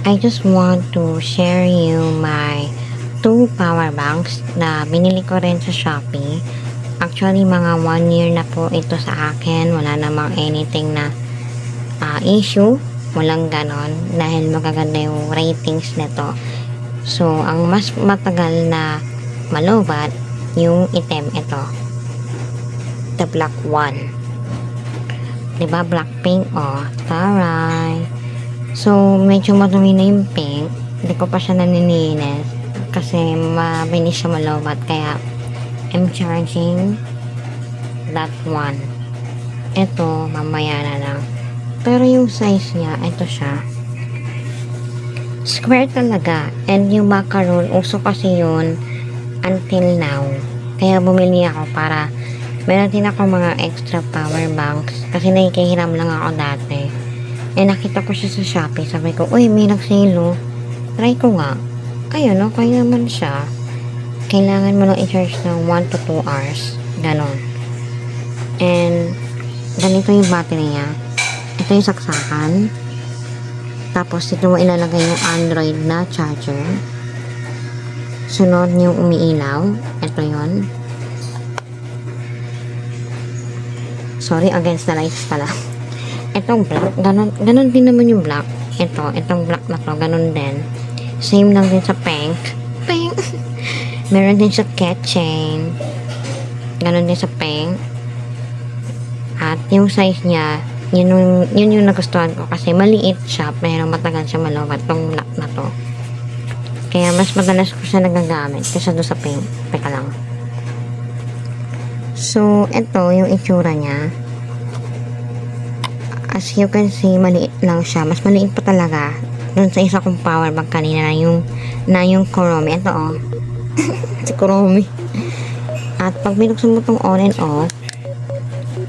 I just want to share you my two power banks na binili ko rin sa Shopee. Actually, mga 1 year na po ito sa akin. Wala namang anything na issue. Walang ganon. Dahil magaganda yung ratings nito. So, ang mas matagal na malobat, yung item ito. The black one. Diba, Blackpink? Oh, taray. So, medyo madumi na yung pink. Hindi ko pa siya nanininis. Kasi mabilis siya malobat. Kaya, I'm charging that one. Ito, mamaya na lang. Pero yung size niya, ito siya. Square talaga. And yung macaron, uso kasi yun until now. Kaya bumili ako para meron din ako mga extra power banks. Kasi nakikihiram lang ako dati. Eh, nakita ko siya sa Shopee. Sabi ko, uy, may nag-sale, oh. Try ko nga. Ayun, okay naman siya. Kailangan mo lang i-charge ng 1 to 2 hours. Ganon. And, ganito yung battery niya. Ito yung saksakan. Tapos, dito mo ilalagay yung Android na charger. Sunod yung umiilaw. Ito yun. Sorry, against the lights pala. Itong black, ganun din naman yung black. Itong black na to, ganun din. Same lang din sa pink. Pink! Meron din sa keychain. Ganun din sa pink. At yung size niya, yun yung nagustuhan ko kasi maliit siya, pero matagal siya malawat. Itong black na to. Kaya mas madalas ko siya nagagamit kaysa doon sa pink. Teka lang. So, ito yung itsura niya. As you can see, maliit lang siya. Mas maliit pa talaga dun sa isa kong power bank kanina na yung Kuromi. Ito, oh. Si Kuromi. At pag binuksan mo tong on and off,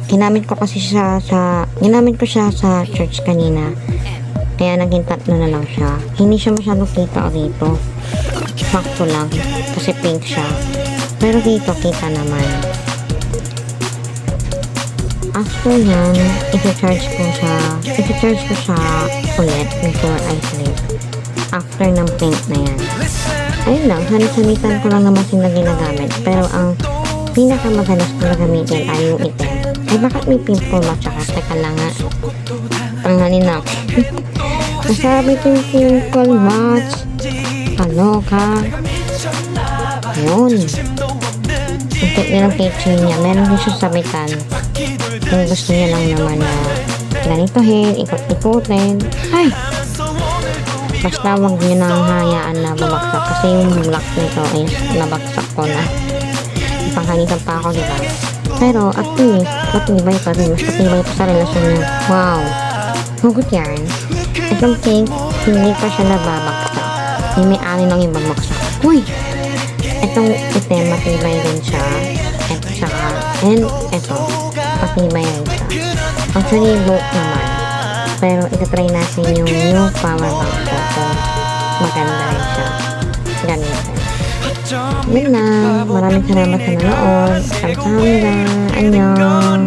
ginamit ko siya sa church kanina. Kaya naging 3 na lang siya. Hindi siya masyadong kita dito. Sakto lang. Kasi pink siya. Pero dito, kita naman. After yan, i-charge ko siya ulit before I sleep. After ng pink na yan. Ayun lang, sanit-sanitan ko lang naman sila ginagamit. Pero ang pinakamadalas ko na gamitin ay yung item. Ay, bakit may pimple ba? Tsaka, teka lang nga. Tanghalin na ako. Nasabi ko yung pimple match. Kaloka. Yun. Ang tip niya ng keychain niya. Meron din siya sabitan. Kung gusto niya lang naman na ganitohin, ikot-ikutin. Ay! Basta wag niyo nang hayaan na bumagsak. Kasi yung black nito is nabagsak ko na. Pangkanitan pa ako, diba? Pero at least, matibay pa rin. Mas matibay pa sa relasyon niya. Wow! Hugot yan. Itong pink, hindi pa siya nababagsak. May ani lang yung bumagsak. Uy! Itong item, matibay din siya. Ito siya. And ito, matibay rin siya. Actually, both naman. Pero itatry natin yung new power bank ko. Kung maganda rin siya. Gamitin. Yun lang. Maraming salamat sa nanood. Kamsahamnida. Annyeong.